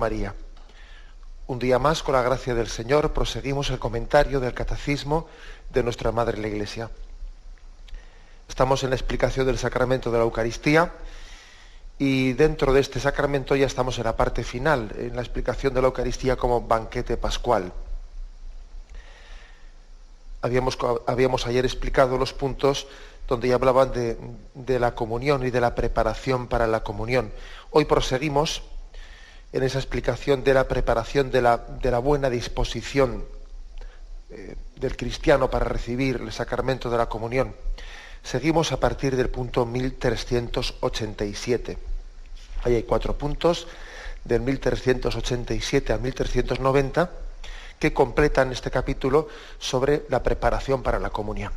María. Un día más, con la gracia del Señor, proseguimos el comentario del Catecismo de nuestra Madre la Iglesia. Estamos en la explicación del sacramento de la Eucaristía y dentro de este sacramento ya estamos en la parte final, en la explicación de la Eucaristía como banquete pascual. Habíamos ayer explicado los puntos donde ya hablaban de la comunión y de la preparación para la comunión. Hoy proseguimos en esa explicación de la preparación de la buena disposición del cristiano para recibir el sacramento de la comunión. Seguimos a partir del punto 1387. Ahí hay 4 puntos, del 1387 al 1390, que completan este capítulo sobre la preparación para la comunión.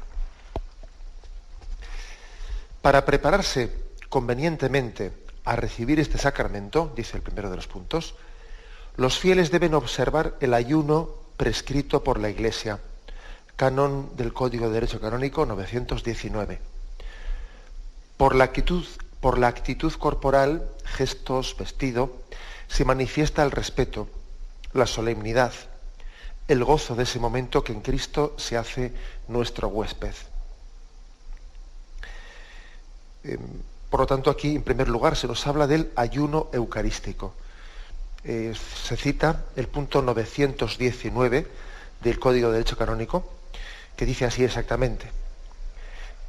Para prepararse convenientemente a recibir este sacramento, dice el primero de los puntos, los fieles deben observar el ayuno prescrito por la Iglesia, canon del Código de Derecho Canónico 919. Por la actitud corporal, gestos, vestido, se manifiesta el respeto, la solemnidad, el gozo de ese momento que en Cristo se hace nuestro huésped. Por lo tanto, aquí, en primer lugar, se nos habla del ayuno eucarístico. Se cita el punto 919 del Código de Derecho Canónico, que dice así exactamente: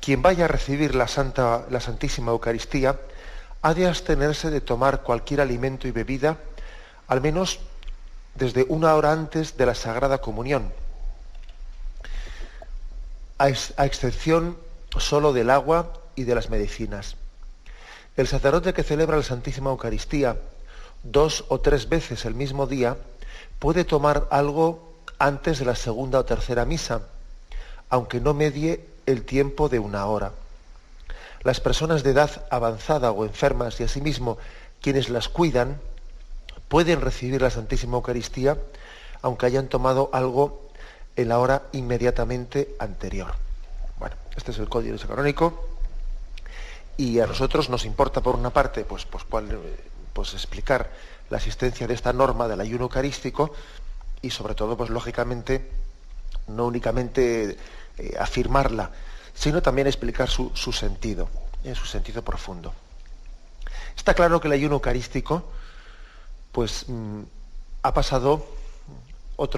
quien vaya a recibir la Santísima Eucaristía ha de abstenerse de tomar cualquier alimento y bebida, al menos desde 1 hora antes de la Sagrada Comunión, a excepción solo del agua y de las medicinas. El sacerdote que celebra la Santísima Eucaristía 2 o 3 veces el mismo día puede tomar algo antes de la segunda o tercera misa, aunque no medie el tiempo de 1 hora. Las personas de edad avanzada o enfermas y asimismo quienes las cuidan pueden recibir la Santísima Eucaristía aunque hayan tomado algo en la hora inmediatamente anterior. Bueno, este es el Código de Derecho Canónico. Y a nosotros nos importa, por una parte, pues explicar la existencia de esta norma del ayuno eucarístico y, sobre todo, pues lógicamente, no únicamente afirmarla, sino también explicar su sentido, su sentido profundo. Está claro que el ayuno eucarístico, pues, ha pasado ha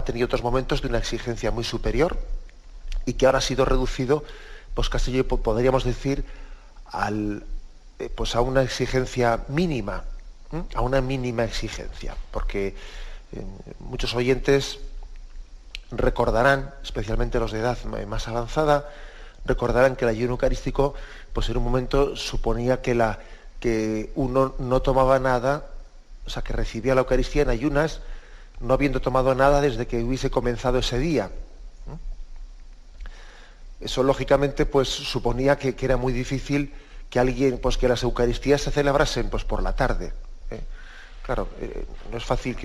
tenido otros momentos de una exigencia muy superior y que ahora ha sido reducido, pues casi podríamos decir, a una exigencia mínima, a una mínima exigencia, porque muchos oyentes recordarán, especialmente los de edad más avanzada, recordarán que el ayuno eucarístico, pues en un momento suponía que uno no tomaba nada, o sea, que recibía la Eucaristía en ayunas, no habiendo tomado nada desde que hubiese comenzado ese día. Eso, lógicamente, pues suponía que era muy difícil que que las Eucaristías se celebrasen pues por la tarde. Claro, no es fácil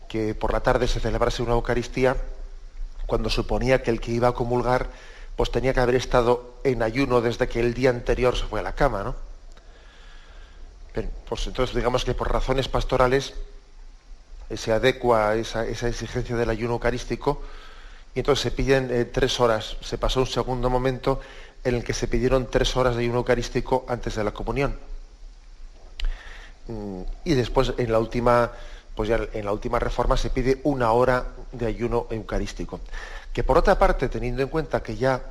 que por la tarde se celebrase una Eucaristía cuando suponía que el que iba a comulgar pues tenía que haber estado en ayuno desde que el día anterior se fue a la cama, ¿no? Bien, pues entonces digamos que por razones pastorales se adecua esa exigencia del ayuno eucarístico. Y entonces se piden 3 horas. Se pasó un segundo momento en el que se pidieron 3 horas de ayuno eucarístico antes de la comunión. Y después en la última reforma se pide 1 hora de ayuno eucarístico. Que por otra parte, teniendo en cuenta que ya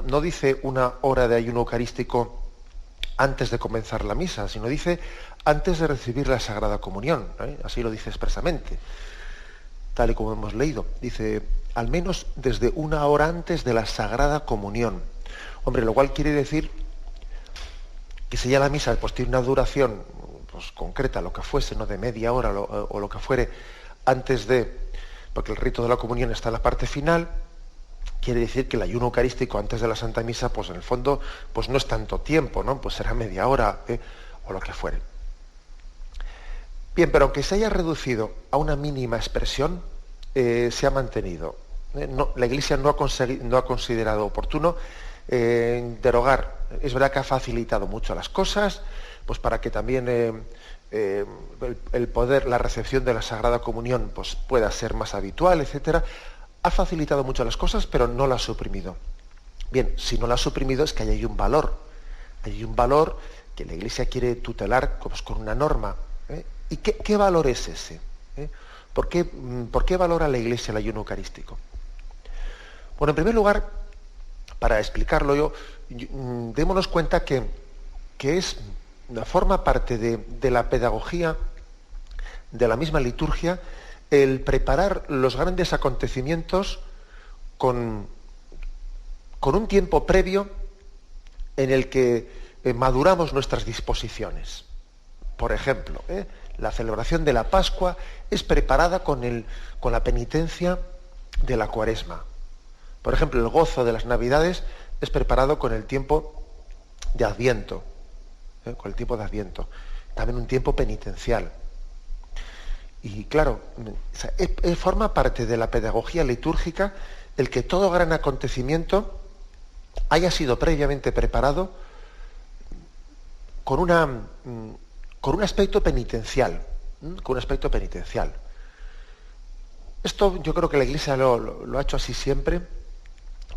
no dice 1 hora de ayuno eucarístico antes de comenzar la misa, sino dice antes de recibir la Sagrada Comunión, ¿eh? Así lo dice expresamente, tal y como hemos leído. Dice, al menos desde 1 hora antes de la Sagrada Comunión. Hombre, lo cual quiere decir que si ya la misa pues tiene una duración pues concreta, lo que fuese, no de media hora o lo que fuere, porque el rito de la comunión está en la parte final, quiere decir que el ayuno eucarístico antes de la Santa Misa, pues en el fondo, pues no es tanto tiempo, ¿no? Pues será media hora, o lo que fuere. Bien, pero aunque se haya reducido a una mínima expresión, se ha mantenido. La Iglesia no ha considerado oportuno derogar. Es verdad que ha facilitado mucho las cosas, pues para que también el poder, la recepción de la Sagrada Comunión, pues pueda ser más habitual, etcétera. Ha facilitado mucho las cosas, pero no la ha suprimido. Bien, si no la ha suprimido es que hay un valor. Hay un valor que la Iglesia quiere tutelar pues, con una norma. ¿Y qué valor es ese? ¿Por qué valora la Iglesia el ayuno eucarístico? Bueno, en primer lugar, para explicarlo démonos cuenta que forma parte de la pedagogía de la misma liturgia el preparar los grandes acontecimientos con un tiempo previo en el que maduramos nuestras disposiciones. Por ejemplo, la celebración de la Pascua es preparada con la penitencia de la Cuaresma. Por ejemplo, el gozo de las Navidades es preparado con el tiempo de Adviento, con el tiempo de Adviento. También un tiempo penitencial. Y claro, forma parte de la pedagogía litúrgica el que todo gran acontecimiento haya sido previamente preparado con un aspecto penitencial. Con un aspecto penitencial. Esto yo creo que la Iglesia lo ha hecho así siempre,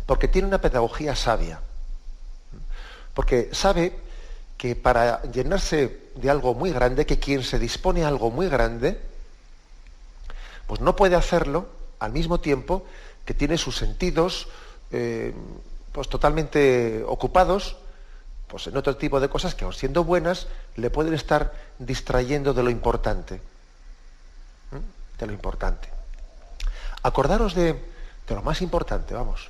porque tiene una pedagogía sabia. Porque sabe que para llenarse de algo muy grande, que quien se dispone a algo muy grande, pues no puede hacerlo al mismo tiempo que tiene sus sentidos pues totalmente ocupados pues en otro tipo de cosas que, aun siendo buenas, le pueden estar distrayendo de lo importante. De lo importante. Acordaros de lo más importante, vamos.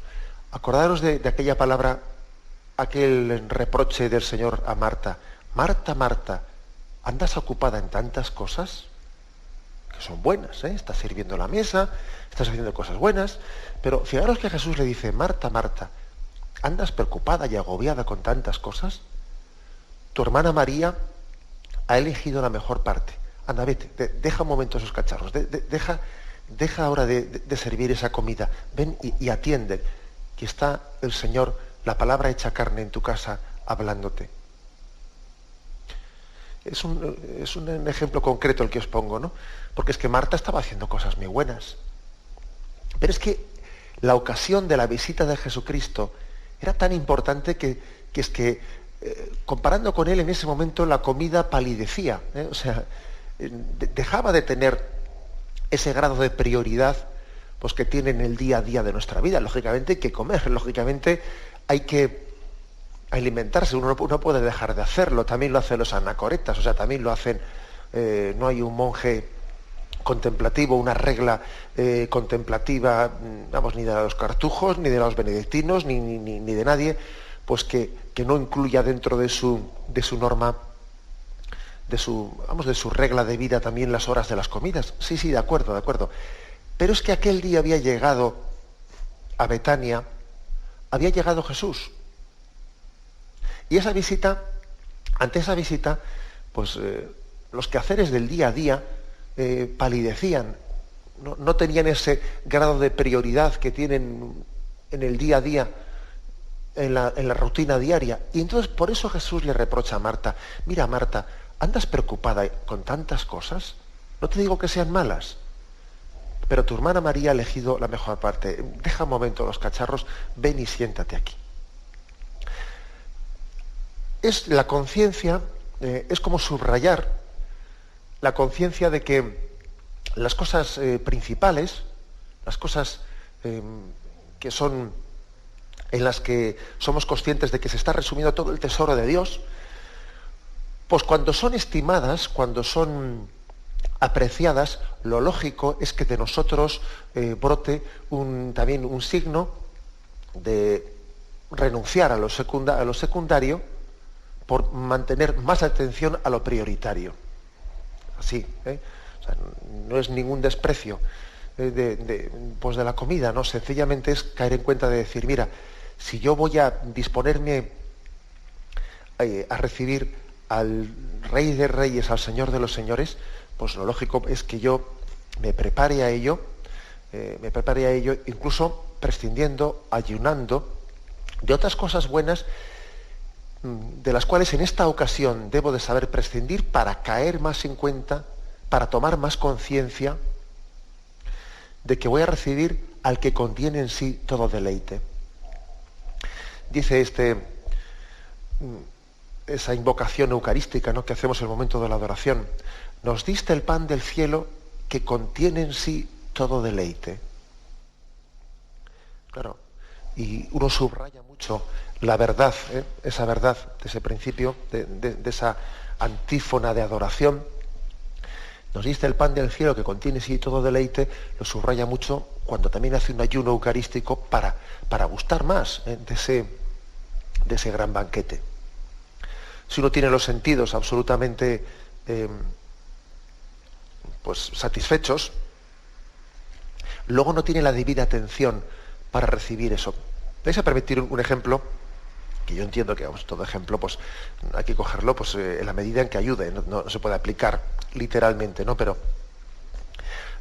Acordaros de aquella palabra, aquel reproche del Señor a Marta. Marta, Marta, ¿andas ocupada en tantas cosas? Que son buenas, Estás sirviendo la mesa, estás haciendo cosas buenas, pero fijaros que Jesús le dice, Marta, Marta, ¿andas preocupada y agobiada con tantas cosas? Tu hermana María ha elegido la mejor parte. Anda, vete, deja un momento esos cacharros, deja ahora de servir esa comida, ven y atiende, que está el Señor, la palabra hecha carne en tu casa, hablándote. Es un ejemplo concreto el que os pongo, ¿no? Porque es que Marta estaba haciendo cosas muy buenas. Pero es que la ocasión de la visita de Jesucristo era tan importante que comparando con él en ese momento la comida palidecía, o sea, dejaba de tener ese grado de prioridad pues, que tiene en el día a día de nuestra vida. Lógicamente hay que comer, lógicamente hay que alimentarse, uno no puede dejar de hacerlo, también lo hacen los anacoretas, o sea, también lo hacen, no hay un monje contemplativo, una regla contemplativa, vamos, ni de los cartujos, ni de los benedictinos, ni de nadie, pues que no incluya dentro de su norma, de su regla de vida también las horas de las comidas. Sí, de acuerdo. Pero es que aquel día había llegado a Betania, había llegado Jesús. Y ante esa visita, pues los quehaceres del día a día palidecían, no tenían ese grado de prioridad que tienen en el día a día, en la rutina diaria. Y entonces por eso Jesús le reprocha a Marta, mira Marta, ¿andas preocupada con tantas cosas? No te digo que sean malas, pero tu hermana María ha elegido la mejor parte. Deja un momento los cacharros, ven y siéntate aquí. Es la conciencia, es como subrayar la conciencia de que las cosas principales, las cosas que son en las que somos conscientes de que se está resumiendo todo el tesoro de Dios, pues cuando son estimadas, cuando son apreciadas, lo lógico es que de nosotros brote también un signo de renunciar a lo secundario por mantener más atención a lo prioritario. Así, o sea, no es ningún desprecio de la comida, ¿no? Sencillamente es caer en cuenta de decir, mira, si yo voy a disponerme a recibir al Rey de Reyes, al Señor de los Señores, pues lo lógico es que yo me prepare a ello, incluso prescindiendo, ayunando de otras cosas buenas de las cuales en esta ocasión debo de saber prescindir para caer más en cuenta, para tomar más conciencia de que voy a recibir al que contiene en sí todo deleite. Dice esa invocación eucarística, ¿no?, que hacemos en el momento de la adoración: nos diste el pan del cielo que contiene en sí todo deleite. Claro, y uno subraya mucho la verdad, esa verdad de ese principio, de esa antífona de adoración. Nos diste el pan del cielo que contiene en sí todo deleite, lo subraya mucho cuando también hace un ayuno eucarístico para gustar más de ese gran banquete. Si uno tiene los sentidos absolutamente pues satisfechos, luego no tiene la debida atención para recibir eso. ¿Vais a permitir un ejemplo? Que yo entiendo que todo ejemplo pues hay que cogerlo pues, en la medida en que ayude, no se puede aplicar literalmente, ¿no? Pero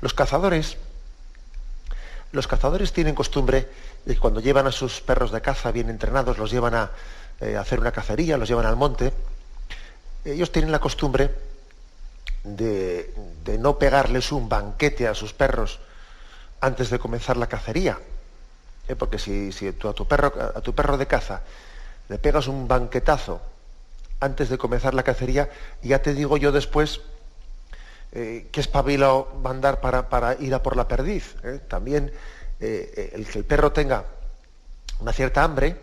los cazadores tienen costumbre de que cuando llevan a sus perros de caza bien entrenados, los llevan a hacer una cacería, los llevan al monte, ellos tienen la costumbre de no pegarles un banquete a sus perros antes de comenzar la cacería. Porque si tú a tu perro de caza le pegas un banquetazo antes de comenzar la cacería, ya te digo yo después qué espabilado va a andar para ir a por la perdiz. También el que el perro tenga una cierta hambre,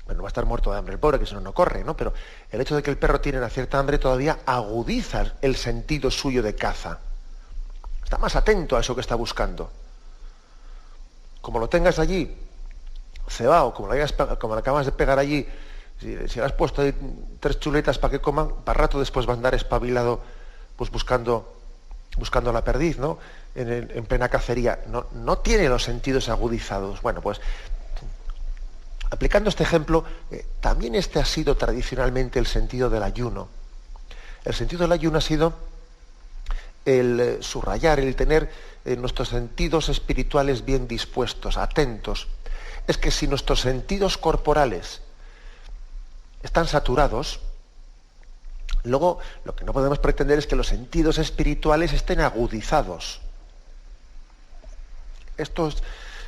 bueno, va a estar muerto de hambre el pobre, que si no, no corre, ¿no? Pero el hecho de que el perro tiene una cierta hambre todavía agudiza el sentido suyo de caza. Está más atento a eso que está buscando. Como lo tengas allí cebado, como lo acabas de pegar allí, si le has puesto ahí 3 chuletas para que coman, para rato después va a andar espabilado pues buscando la perdiz, ¿no? En plena cacería. No tiene los sentidos agudizados. Bueno, pues aplicando este ejemplo, también este ha sido tradicionalmente el sentido del ayuno. El sentido del ayuno ha sido el subrayar, el tener nuestros sentidos espirituales bien dispuestos, atentos. Es que si nuestros sentidos corporales están saturados, luego lo que no podemos pretender es que los sentidos espirituales estén agudizados. Esto es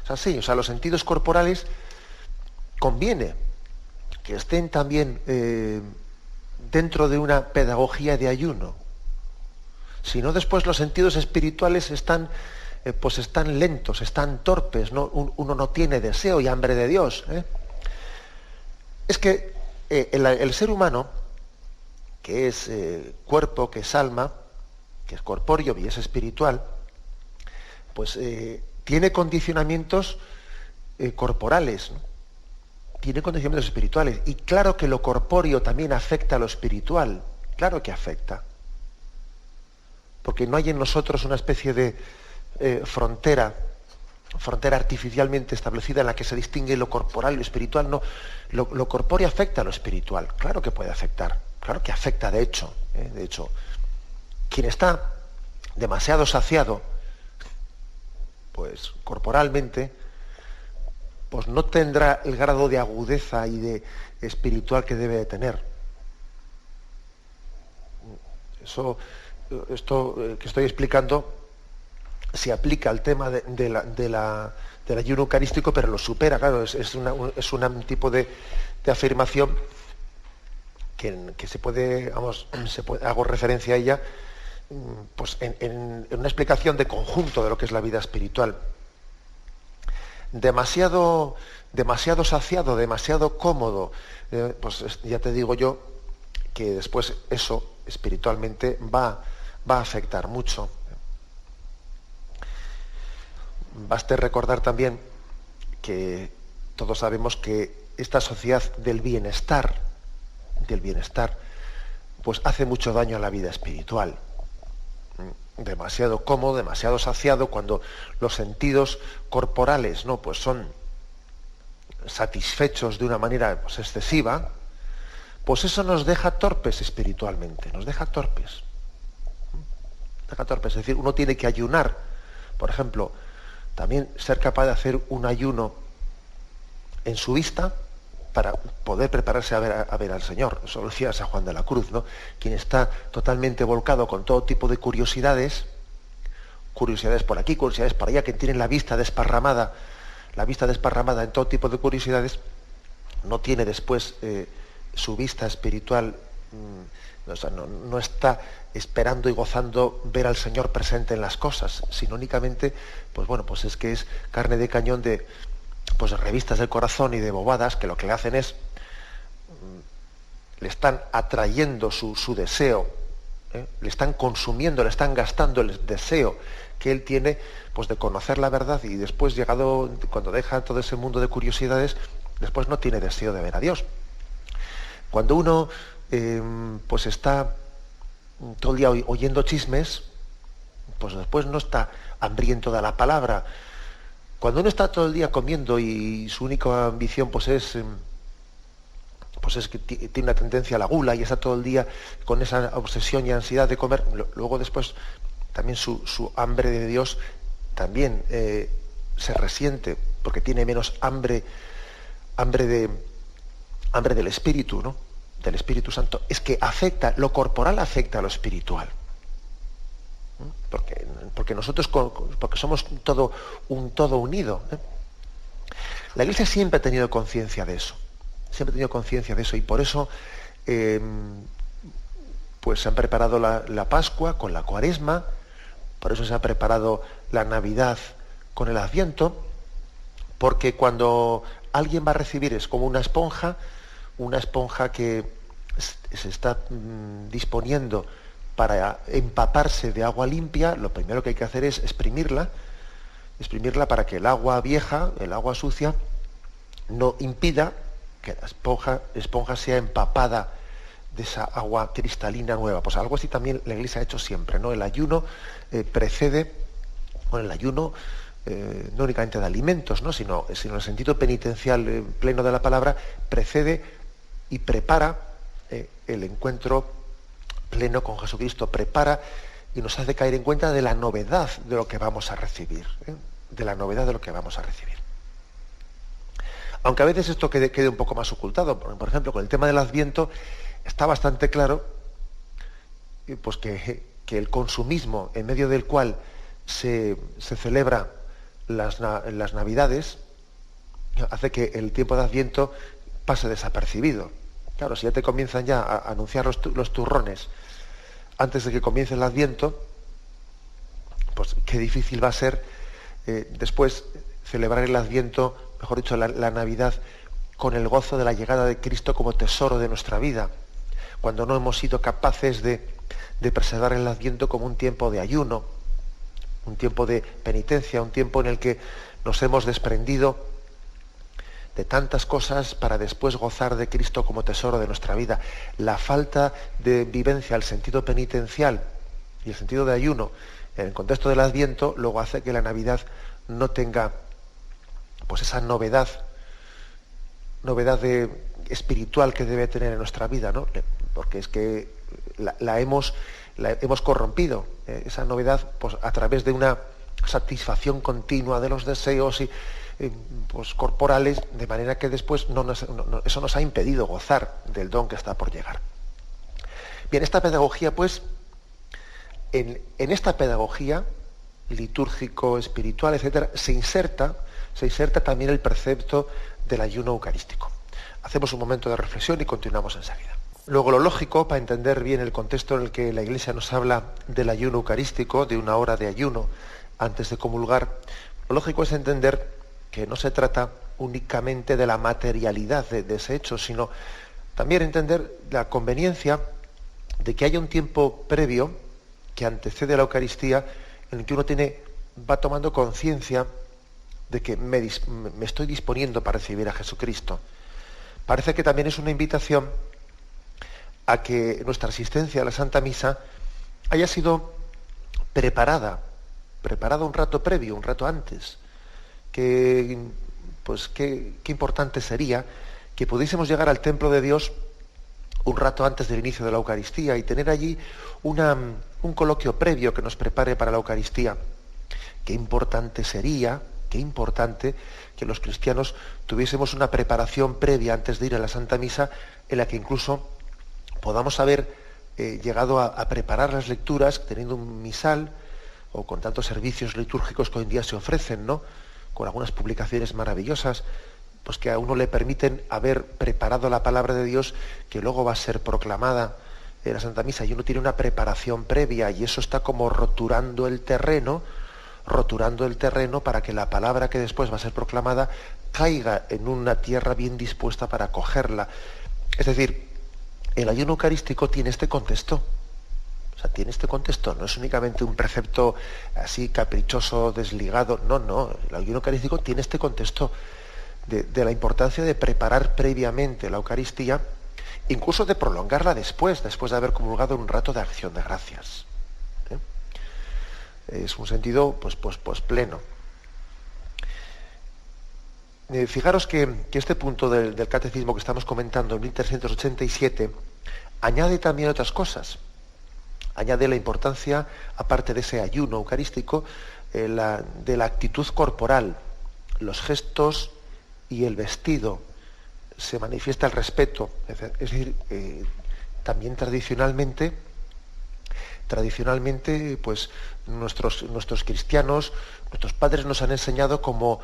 así, o sea, los sentidos corporales conviene que estén también dentro de una pedagogía de ayuno. Si no, después los sentidos espirituales están lentos, están torpes, ¿no? Uno no tiene deseo y hambre de Dios. Es que el ser humano, que es cuerpo, que es alma, que es corpóreo y es espiritual, pues tiene condicionamientos corporales, ¿no? Tiene condicionamientos espirituales. Y claro que lo corpóreo también afecta a lo espiritual. Claro que afecta. Porque no hay en nosotros una especie de frontera artificialmente establecida en la que se distingue lo corporal y lo espiritual. No, lo corpóreo afecta a lo espiritual. Claro que puede afectar. Claro que afecta, de hecho. De hecho, quien está demasiado saciado, pues corporalmente, pues no tendrá el grado de agudeza y de espiritual que debe de tener. Esto que estoy explicando se aplica al tema del ayuno eucarístico, pero lo supera, claro, es un tipo de afirmación que se puede, hago referencia a ella, pues en una explicación de conjunto de lo que es la vida espiritual. Demasiado saciado, demasiado cómodo, pues ya te digo yo que después eso espiritualmente va a afectar mucho. Baste recordar también que todos sabemos que esta sociedad del bienestar, pues hace mucho daño a la vida espiritual. Demasiado cómodo, demasiado saciado, cuando los sentidos corporales, ¿no?, pues son satisfechos de una manera pues excesiva, pues eso nos deja torpes espiritualmente, nos deja torpes. Es decir, uno tiene que ayunar, por ejemplo, también ser capaz de hacer un ayuno en su vista, para poder prepararse a ver al Señor. Eso lo decía San Juan de la Cruz, ¿no? Quien está totalmente volcado con todo tipo de curiosidades por aquí, curiosidades por allá, que tienen la vista desparramada en todo tipo de curiosidades, no tiene después su vista espiritual, o sea, no está esperando y gozando ver al Señor presente en las cosas, sino únicamente, pues bueno, pues es que es carne de cañón de pues revistas del corazón y de bobadas que lo que le hacen es, le están atrayendo su deseo, le están consumiendo, le están gastando el deseo que él tiene, pues de conocer la verdad, y después, cuando deja todo ese mundo de curiosidades, después no tiene deseo de ver a Dios. Cuando uno pues está todo el día oyendo chismes, pues después no está hambriento de la palabra. Cuando uno está todo el día comiendo y su única ambición pues es que tiene una tendencia a la gula y está todo el día con esa obsesión y ansiedad de comer, luego después también su hambre de Dios también se resiente, porque tiene menos hambre del Espíritu, ¿no? Del Espíritu Santo. Es que lo corporal afecta a lo espiritual. Porque nosotros, porque somos un todo unido. La Iglesia siempre ha tenido conciencia de eso. Y por eso pues se han preparado la Pascua con la Cuaresma, por eso se ha preparado la Navidad con el Adviento, porque cuando alguien va a recibir, es como una esponja que se está disponiendo para empaparse de agua limpia. Lo primero que hay que hacer es exprimirla para que el agua vieja, el agua sucia, no impida que la esponja sea empapada de esa agua cristalina nueva. Pues algo así también la Iglesia ha hecho siempre, ¿no? El ayuno precede, bueno, el ayuno no únicamente de alimentos, ¿no? sino en el sentido penitencial pleno de la palabra, precede y prepara el encuentro pleno con Jesucristo, prepara y nos hace caer en cuenta de la novedad de lo que vamos a recibir, Aunque a veces esto quede un poco más ocultado. Por ejemplo, con el tema del Adviento está bastante claro pues que el consumismo en medio del cual se celebra las Navidades hace que el tiempo de Adviento pase desapercibido. Claro, si ya te comienzan ya a anunciar los turrones antes de que comience el Adviento, pues qué difícil va a ser después celebrar el Adviento, mejor dicho, la Navidad, con el gozo de la llegada de Cristo como tesoro de nuestra vida, cuando no hemos sido capaces de preservar el Adviento como un tiempo de ayuno, un tiempo de penitencia, un tiempo en el que nos hemos desprendido de tantas cosas para después gozar de Cristo como tesoro de nuestra vida. La falta de vivencia al sentido penitencial y el sentido de ayuno en el contexto del Adviento luego hace que la Navidad no tenga pues esa novedad espiritual que debe tener en nuestra vida, ¿no? Porque es que la hemos corrompido, esa novedad, pues a través de una satisfacción continua de los deseos y pues corporales, de manera que después eso nos ha impedido gozar del don que está por llegar. Bien, esta pedagogía, pues, en esta pedagogía litúrgico, espiritual, etcétera, se inserta también el precepto del ayuno eucarístico. Hacemos un momento de reflexión y continuamos enseguida. Luego, lo lógico, para entender bien el contexto en el que la Iglesia nos habla del ayuno eucarístico, de una hora de ayuno antes de comulgar, lo lógico es entender que no se trata únicamente de la materialidad de ese hecho, sino también entender la conveniencia de que haya un tiempo previo que antecede a la Eucaristía, en el que uno va tomando conciencia de que me estoy disponiendo para recibir a Jesucristo. Parece que también es una invitación a que nuestra asistencia a la Santa Misa haya sido preparada un rato previo, un rato antes. Qué importante sería que pudiésemos llegar al templo de Dios un rato antes del inicio de la Eucaristía y tener allí un coloquio previo que nos prepare para la Eucaristía. Qué importante sería qué importante que los cristianos tuviésemos una preparación previa antes de ir a la Santa Misa, en la que incluso podamos haber llegado a preparar las lecturas teniendo un misal o con tantos servicios litúrgicos que hoy en día se ofrecen, ¿no? Con algunas publicaciones maravillosas, pues que a uno le permiten haber preparado la palabra de Dios que luego va a ser proclamada en la Santa Misa, y uno tiene una preparación previa, y eso está como roturando el terreno para que la palabra que después va a ser proclamada caiga en una tierra bien dispuesta para acogerla. Es decir, el ayuno eucarístico tiene este contexto. O sea, tiene este contexto, no es únicamente un precepto así caprichoso, desligado. No, el ayuno eucarístico tiene este contexto de la importancia de preparar previamente la Eucaristía, incluso de prolongarla después de haber comulgado en un rato de acción de gracias. Es un sentido pues pleno. Fijaros que este punto del catecismo que estamos comentando en 1387 añade también otras cosas. Añade la importancia, aparte de ese ayuno eucarístico, de la actitud corporal, los gestos y el vestido. Se manifiesta el respeto. Es decir, también tradicionalmente, pues nuestros cristianos, nuestros padres nos han enseñado como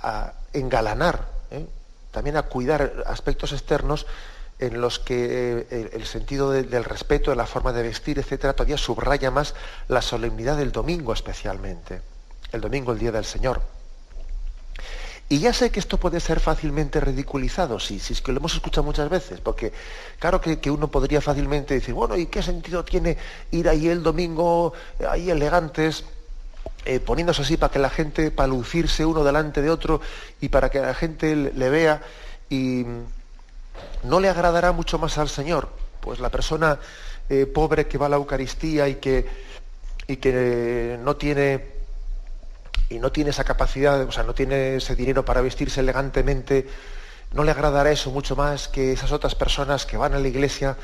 a engalanar, también a cuidar aspectos externos en los que el sentido del respeto, de la forma de vestir, etcétera, todavía subraya más la solemnidad del domingo, especialmente. El domingo, el día del Señor. Y ya sé que esto puede ser fácilmente ridiculizado, si es que lo hemos escuchado muchas veces, porque claro que uno podría fácilmente decir, bueno, ¿y qué sentido tiene ir ahí el domingo, ahí elegantes, poniéndose así para que la gente, para lucirse uno delante de otro y para que la gente le vea, y no le agradará mucho más al Señor? Pues la persona pobre que va a la Eucaristía y que no tiene esa capacidad, o sea, no tiene ese dinero para vestirse elegantemente, no le agradará eso mucho más que esas otras personas que van a la iglesia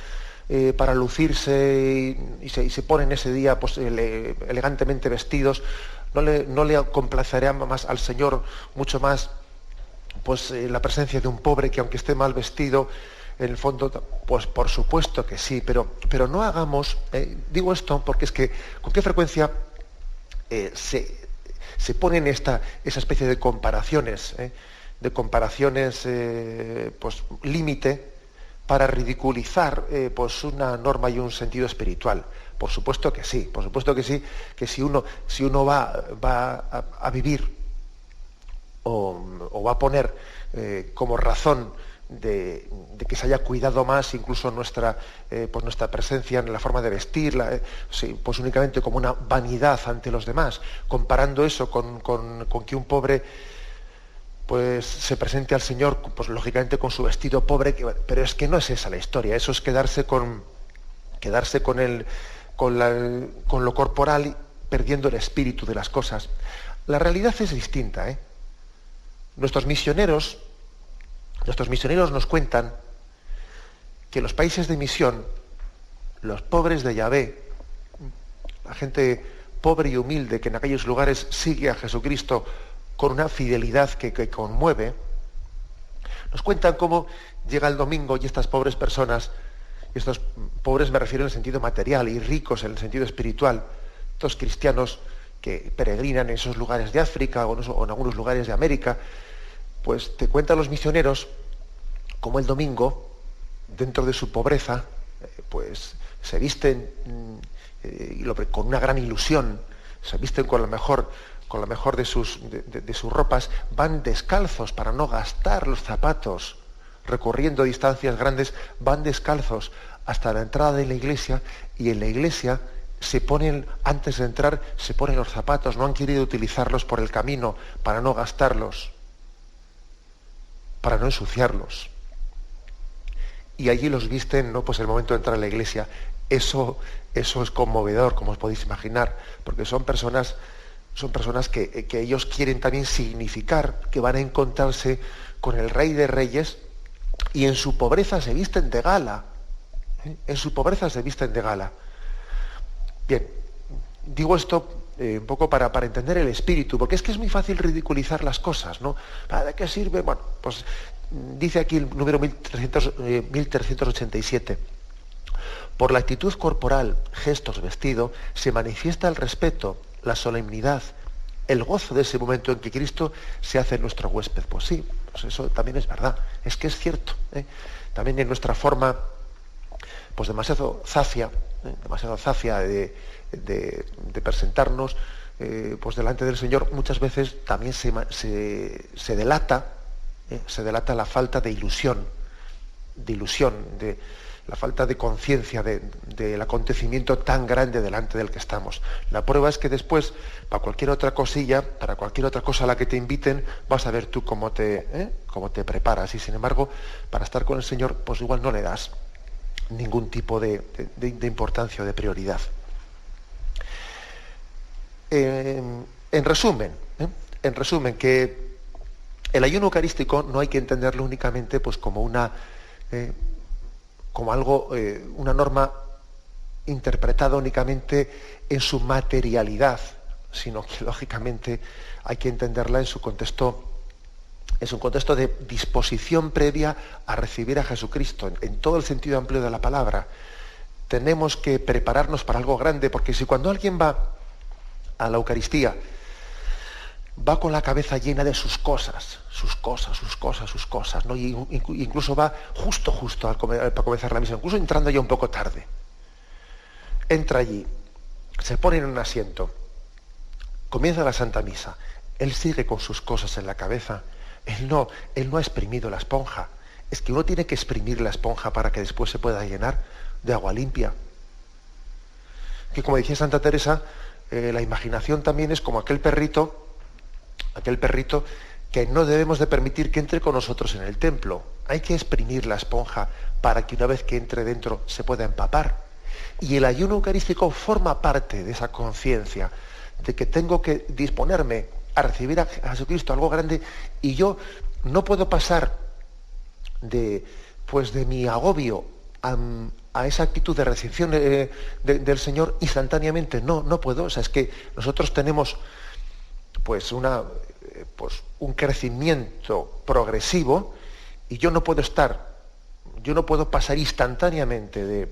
para lucirse y se ponen ese día pues, elegantemente vestidos. No le complacerá más al Señor mucho más pues la presencia de un pobre que, aunque esté mal vestido, en el fondo, pues por supuesto que sí, pero no hagamos, digo esto porque es que con qué frecuencia se ponen esa especie de comparaciones, pues límite, para ridiculizar pues una norma y un sentido espiritual. Por supuesto que sí, que si uno va a vivir o va a poner como razón de que se haya cuidado más incluso nuestra presencia en la forma de vestir, pues únicamente como una vanidad ante los demás, comparando eso con que un pobre pues se presente al Señor, pues lógicamente con su vestido pobre, pero es que no es esa la historia. Eso es quedarse con lo corporal, perdiendo el espíritu de las cosas. La realidad es distinta, Nuestros misioneros nos cuentan que los países de misión, los pobres de Yahvé, la gente pobre y humilde que en aquellos lugares sigue a Jesucristo con una fidelidad que conmueve, nos cuentan cómo llega el domingo y estas pobres personas, y estos pobres me refiero en el sentido material, y ricos en el sentido espiritual, estos cristianos que peregrinan en esos lugares de África o en algunos lugares de América, pues te cuentan los misioneros cómo el domingo, dentro de su pobreza, pues se visten con una gran ilusión, se visten con la mejor de sus ropas, van descalzos para no gastar los zapatos, recorriendo distancias grandes, van descalzos hasta la entrada de la iglesia, y en la iglesia antes de entrar, se ponen los zapatos, no han querido utilizarlos por el camino para no gastarlos, para no ensuciarlos. Y allí los visten, ¿no? Pues el momento de entrar a la iglesia. Eso es conmovedor, como os podéis imaginar, porque son personas que ellos quieren también significar que van a encontrarse con el Rey de Reyes, y en su pobreza se visten de gala. En su pobreza se visten de gala. Bien, digo esto un poco para entender el espíritu, porque es que es muy fácil ridiculizar las cosas, ¿no? ¿De qué sirve? Bueno, pues dice aquí el número 1387. Por la actitud corporal, gestos, vestido, se manifiesta el respeto, la solemnidad, el gozo de ese momento en que Cristo se hace nuestro huésped. Pues sí, pues eso también es verdad, es que es cierto. También en nuestra forma, pues demasiado zafia de presentarnos pues delante del Señor, muchas veces también se delata la falta de ilusión, de la falta de conciencia del acontecimiento tan grande delante del que estamos. La prueba es que después, para cualquier otra cosilla, para cualquier otra cosa a la que te inviten, vas a ver tú cómo te preparas. Y sin embargo, para estar con el Señor, pues igual no le das ningún tipo de importancia o de prioridad. En resumen, que el ayuno eucarístico no hay que entenderlo únicamente pues como algo, una norma interpretada únicamente en su materialidad, sino que lógicamente hay que entenderla en su contexto de disposición previa a recibir a Jesucristo, en todo el sentido amplio de la palabra. Tenemos que prepararnos para algo grande, porque si cuando alguien va a la Eucaristía va con la cabeza llena de sus cosas, ¿no? Y incluso va justo para comenzar la misa, incluso entrando ya un poco tarde. Entra allí, se pone en un asiento, comienza la Santa Misa, él sigue con sus cosas en la cabeza, él no ha exprimido la esponja. Es que uno tiene que exprimir la esponja para que después se pueda llenar de agua limpia. Que como decía Santa Teresa, la imaginación también es como aquel perrito que no debemos de permitir que entre con nosotros en el templo. Hay que exprimir la esponja para que una vez que entre dentro se pueda empapar. Y el ayuno eucarístico forma parte de esa conciencia de que tengo que disponerme a recibir a Jesucristo, algo grande, y yo no puedo pasar de mi agobio a esa actitud de recepción del Señor instantáneamente. No puedo. O sea, es que nosotros tenemos pues un crecimiento progresivo, y yo no puedo pasar instantáneamente de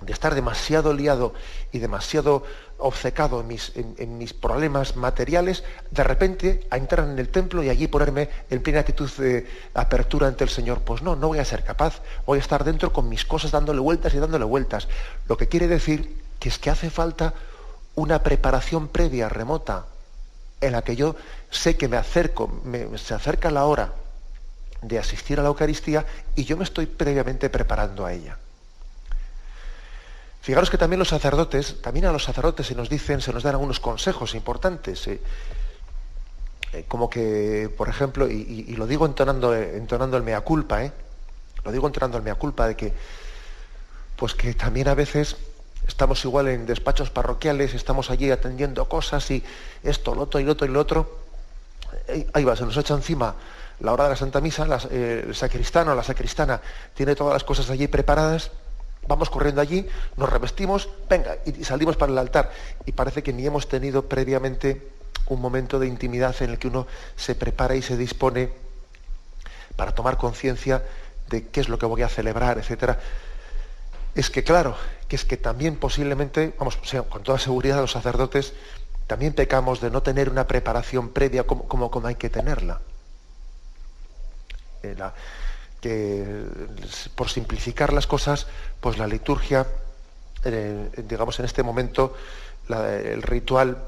estar demasiado liado y demasiado obcecado en mis problemas materiales, de repente a entrar en el templo y allí ponerme en plena actitud de apertura ante el Señor. Pues no voy a ser capaz. Voy a estar dentro con mis cosas dándole vueltas y dándole vueltas. Lo que quiere decir que es que hace falta una preparación previa, remota, en la que yo sé que se acerca la hora de asistir a la Eucaristía y yo me estoy previamente preparando a ella. Fijaros que también a los sacerdotes se nos dan algunos consejos importantes, como que, por ejemplo, y lo digo entonando el mea culpa, de que, pues que también a veces estamos igual en despachos parroquiales, estamos allí atendiendo cosas y esto, lo otro y lo otro. Ahí va, se nos echa encima la hora de la Santa Misa, el sacristano o la sacristana tiene todas las cosas allí preparadas. Vamos corriendo allí, nos revestimos, venga, y salimos para el altar. Y parece que ni hemos tenido previamente un momento de intimidad en el que uno se prepara y se dispone para tomar conciencia de qué es lo que voy a celebrar, etcétera. Es que claro, que es que también posiblemente, con toda seguridad los sacerdotes también pecamos de no tener una preparación previa como hay que tenerla. Que por simplificar las cosas, pues la liturgia, digamos en este momento, el ritual,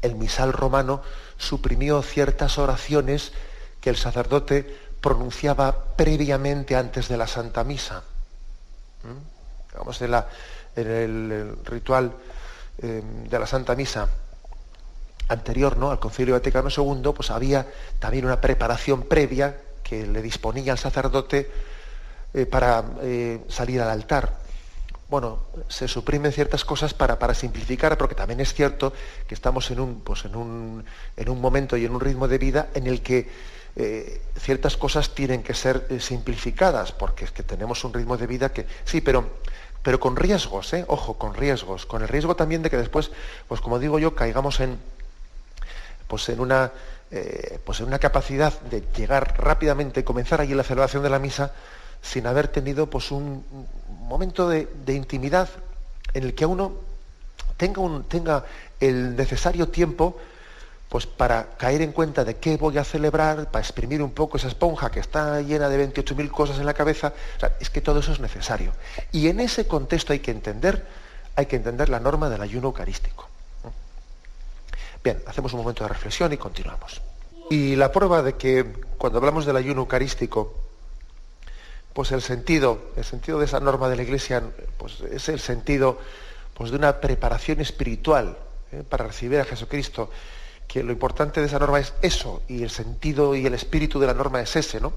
el misal romano, suprimió ciertas oraciones que el sacerdote pronunciaba previamente antes de la Santa Misa. Digamos, en el ritual de la Santa Misa anterior, ¿no?, al Concilio Vaticano II, pues había también una preparación previa que le disponía al sacerdote para salir al altar. Bueno, se suprimen ciertas cosas para simplificar, porque también es cierto que estamos en un momento y en un ritmo de vida en el que ciertas cosas tienen que ser simplificadas, porque es que tenemos un ritmo de vida que sí, pero pero con riesgos, ojo, con riesgos, con el riesgo también de que después, pues como digo yo, caigamos en una capacidad de llegar rápidamente, comenzar allí la celebración de la misa sin haber tenido pues un momento de intimidad en el que uno tenga el necesario tiempo pues para caer en cuenta de qué voy a celebrar, para exprimir un poco esa esponja que está llena de 28.000 cosas en la cabeza. O sea, es que todo eso es necesario. Y en ese contexto hay que entender la norma del ayuno eucarístico. Bien, hacemos un momento de reflexión y continuamos. Y la prueba de que cuando hablamos del ayuno eucarístico, pues el sentido de esa norma de la Iglesia, pues es el sentido pues de una preparación espiritual para recibir a Jesucristo, que lo importante de esa norma es eso, y el sentido y el espíritu de la norma es ese, ¿no?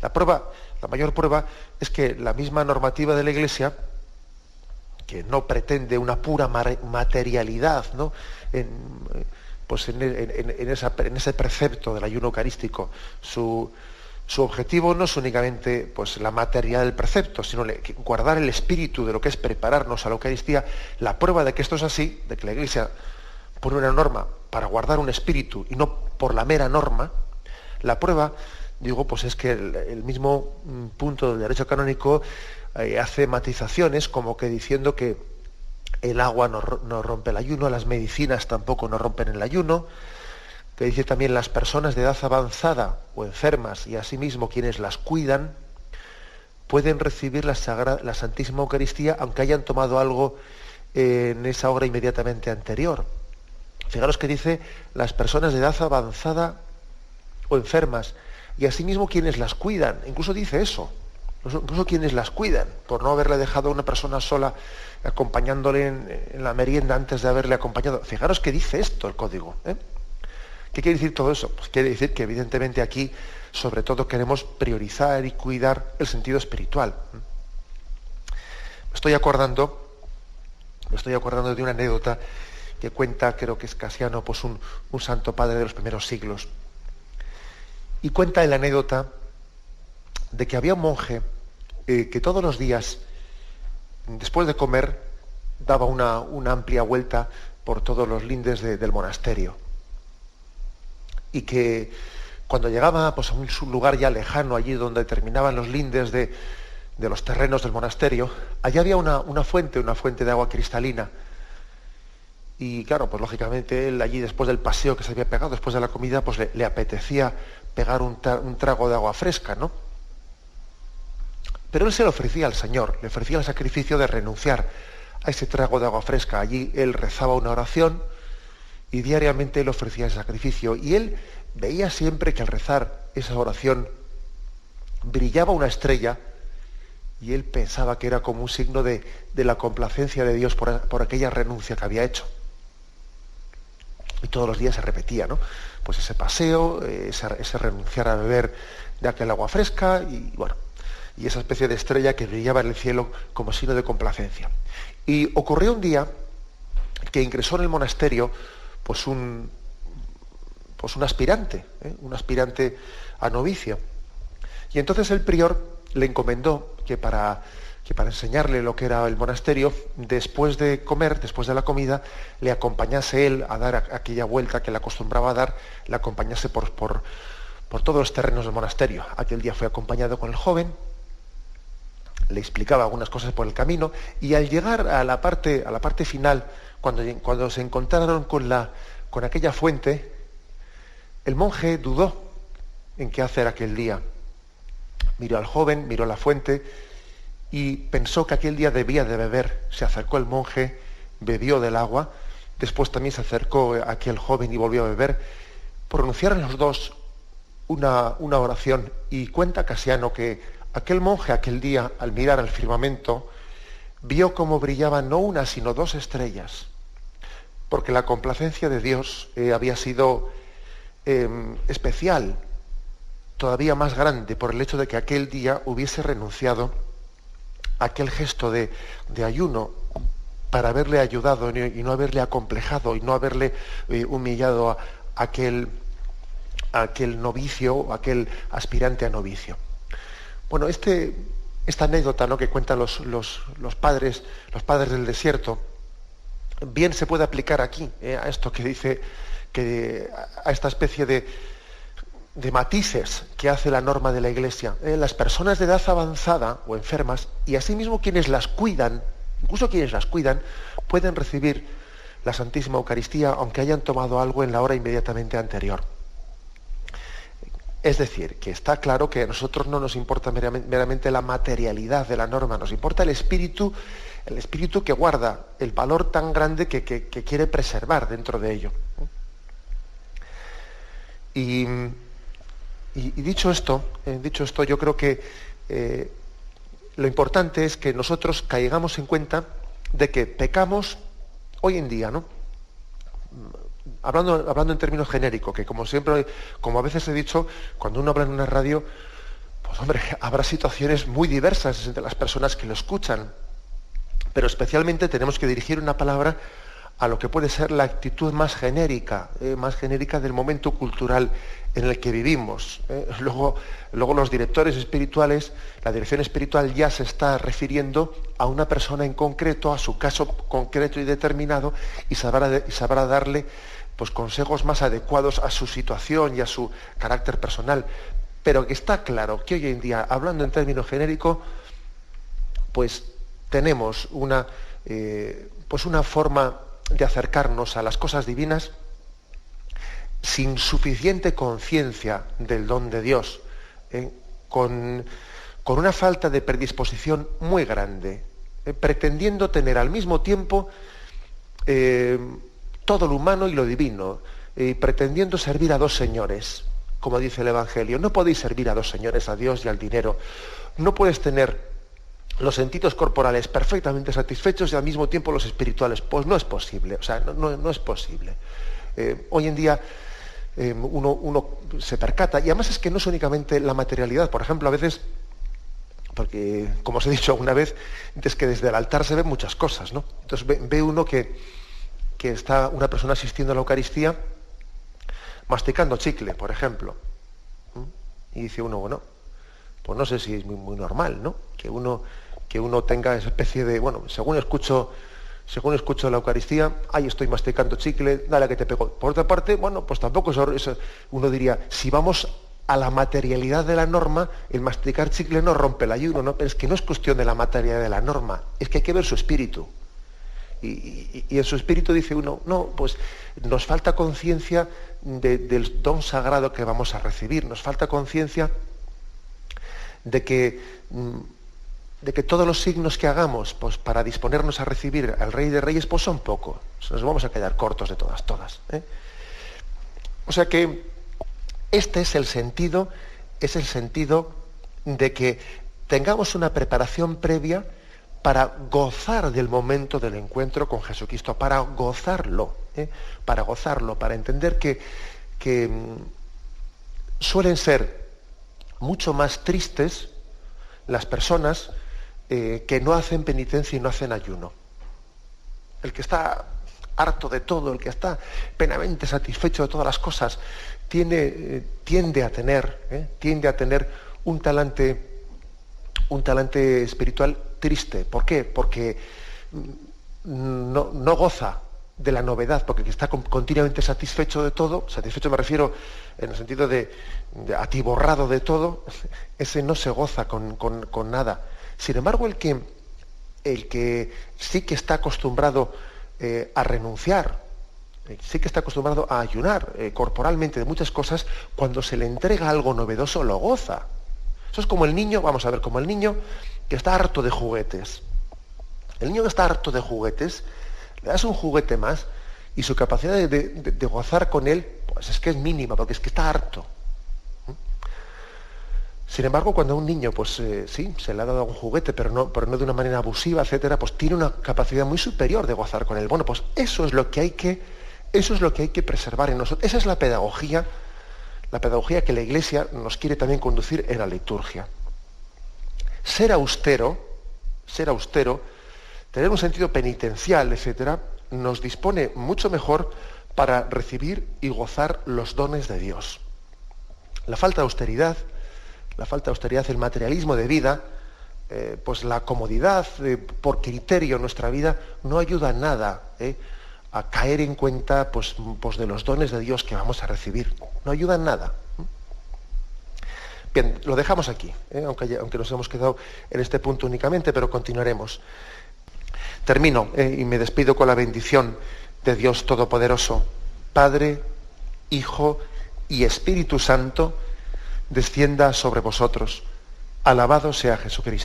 La mayor prueba es que la misma normativa de la Iglesia, que no pretende una pura materialidad, ¿no? en ese precepto del ayuno eucarístico, su objetivo no es únicamente pues, la materialidad del precepto, sino guardar el espíritu de lo que es prepararnos a la Eucaristía. La prueba de que esto es así, de que la Iglesia pone una norma para guardar un espíritu y no por la mera norma, la prueba, digo, pues es que el mismo punto del derecho canónico hace matizaciones como que diciendo que el agua no rompe el ayuno, las medicinas tampoco no rompen el ayuno, que dice también las personas de edad avanzada o enfermas y asimismo quienes las cuidan pueden recibir la Santísima Eucaristía aunque hayan tomado algo en esa hora inmediatamente anterior. Fijaros que dice las personas de edad avanzada o enfermas y asimismo quienes las cuidan, incluso dice eso, incluso quienes las cuidan, por no haberle dejado a una persona sola acompañándole en la merienda antes de haberle acompañado. Fijaros que dice esto el código. ¿Qué quiere decir todo eso? Pues quiere decir que evidentemente aquí sobre todo queremos priorizar y cuidar el sentido espiritual. Me estoy acordando de una anécdota que cuenta, creo que es Casiano, pues un santo padre de los primeros siglos. Y cuenta la anécdota de que había un monje que todos los días, después de comer, daba una amplia vuelta por todos los lindes del monasterio. Y que cuando llegaba pues, a un lugar ya lejano, allí donde terminaban los lindes de los terrenos del monasterio, allí había una fuente de agua cristalina. Y claro, pues lógicamente él allí después del paseo que se había pegado, después de la comida, pues le apetecía pegar un trago de agua fresca, ¿no? Pero él se lo ofrecía al Señor, le ofrecía el sacrificio de renunciar a ese trago de agua fresca. Allí él rezaba una oración y diariamente él ofrecía ese sacrificio. Y él veía siempre que al rezar esa oración brillaba una estrella y él pensaba que era como un signo de la complacencia de Dios por aquella renuncia que había hecho. Y todos los días se repetía, ¿no? Pues ese paseo, ese renunciar a beber de aquel agua fresca y bueno, y esa especie de estrella que brillaba en el cielo como signo de complacencia. Y ocurrió un día que ingresó en el monasterio pues un aspirante a novicio. Y entonces el prior le encomendó que para enseñarle lo que era el monasterio, después de comer, después de la comida, le acompañase él a dar aquella vuelta que le acostumbraba a dar, le acompañase por todos los terrenos del monasterio. Aquel día fue acompañado con el joven, le explicaba algunas cosas por el camino, y al llegar a la parte final, cuando se encontraron con aquella fuente, el monje dudó en qué hacer aquel día. Miró al joven, miró la fuente y pensó que aquel día debía de beber. Se acercó el monje, bebió del agua, después también se acercó aquel joven y volvió a beber. Pronunciaron los dos una oración y cuenta Casiano que aquel monje aquel día, al mirar al firmamento, vio cómo brillaban no una sino dos estrellas, porque la complacencia de Dios había sido especial, todavía más grande, por el hecho de que aquel día hubiese renunciado a aquel gesto de ayuno para haberle ayudado y no haberle acomplejado y no haberle humillado a aquel novicio o aquel aspirante a novicio. Bueno, este esta anécdota, ¿no?, que cuentan los padres del desierto, bien se puede aplicar aquí, a esto que dice, a esta especie de matices que hace la norma de la Iglesia. Las personas de edad avanzada o enfermas, y asimismo quienes las cuidan, incluso quienes las cuidan, pueden recibir la Santísima Eucaristía aunque hayan tomado algo en la hora inmediatamente anterior. Es decir, que está claro que a nosotros no nos importa meramente la materialidad de la norma, nos importa el espíritu que guarda el valor tan grande que quiere preservar dentro de ello. Y dicho esto, yo creo que lo importante es que nosotros caigamos en cuenta de que pecamos hoy en día, ¿no? Hablando en términos genéricos, que como siempre, como a veces he dicho, cuando uno habla en una radio, pues hombre, habrá situaciones muy diversas entre las personas que lo escuchan, pero especialmente tenemos que dirigir una palabra a lo que puede ser la actitud más genérica del momento cultural en el que vivimos. Luego los directores espirituales, la dirección espiritual ya se está refiriendo a una persona en concreto, a su caso concreto y determinado, y sabrá darle pues consejos más adecuados a su situación y a su carácter personal. Pero que está claro que hoy en día, hablando en términos genéricos, pues tenemos una forma de acercarnos a las cosas divinas sin suficiente conciencia del don de Dios, con una falta de predisposición muy grande, pretendiendo tener al mismo tiempo todo lo humano y lo divino, pretendiendo servir a dos señores, como dice el Evangelio. No podéis servir a dos señores, a Dios y al dinero. No puedes tener los sentidos corporales perfectamente satisfechos y al mismo tiempo los espirituales. Pues no es posible, o sea, no es posible. Hoy en día uno se percata, y además es que no es únicamente la materialidad. Por ejemplo, a veces, porque como os he dicho alguna vez, es que desde el altar se ven muchas cosas, ¿no? Entonces ve uno que está una persona asistiendo a la Eucaristía masticando chicle, por ejemplo. Y dice uno, bueno, pues no sé si es muy normal, ¿no? Que uno tenga esa especie de, bueno, según escucho la Eucaristía, ahí estoy masticando chicle, dale que te pego. Por otra parte, bueno, pues tampoco eso, uno diría, si vamos a la materialidad de la norma, el masticar chicle no rompe el ayuno, ¿no? Pero es que no es cuestión de la materialidad de la norma, es que hay que ver su espíritu. Y en su espíritu dice uno, no, pues nos falta conciencia del don sagrado que vamos a recibir, nos falta conciencia de que todos los signos que hagamos pues, para disponernos a recibir al Rey de Reyes pues son pocos, nos vamos a quedar cortos de todas. O sea que este es el sentido de que tengamos una preparación previa para gozar del momento del encuentro con Jesucristo, para gozarlo, para entender que suelen ser mucho más tristes las personas que no hacen penitencia y no hacen ayuno. El que está harto de todo, el que está plenamente satisfecho de todas las cosas, tiende a tener un talante espiritual triste. ¿Por qué? Porque no goza de la novedad, porque está continuamente satisfecho de todo. Satisfecho me refiero en el sentido de atiborrado de todo. Ese no se goza con nada. Sin embargo, el que sí que está acostumbrado a renunciar, sí que está acostumbrado a ayunar corporalmente de muchas cosas, cuando se le entrega algo novedoso lo goza. Eso es como el niño, vamos a ver, como el niño que está harto de juguetes. El niño que está harto de juguetes, le das un juguete más y su capacidad de gozar con él, pues es que es mínima, porque es que está harto. Sin embargo, cuando a un niño, pues sí, se le ha dado un juguete, pero no de una manera abusiva, etcétera, pues tiene una capacidad muy superior de gozar con él. Bueno, pues eso es lo que hay que preservar en nosotros. Esa es la pedagogía que la Iglesia nos quiere también conducir en la liturgia. Ser austero, tener un sentido penitencial, etcétera, nos dispone mucho mejor para recibir y gozar los dones de Dios. La falta de austeridad, el materialismo de vida, pues la comodidad por criterio en nuestra vida no ayuda en nada a caer en cuenta pues de los dones de Dios que vamos a recibir. No ayuda en nada. Bien, lo dejamos aquí, aunque nos hemos quedado en este punto únicamente, pero continuaremos. Termino y me despido con la bendición de Dios Todopoderoso, Padre, Hijo y Espíritu Santo, descienda sobre vosotros. Alabado sea Jesucristo.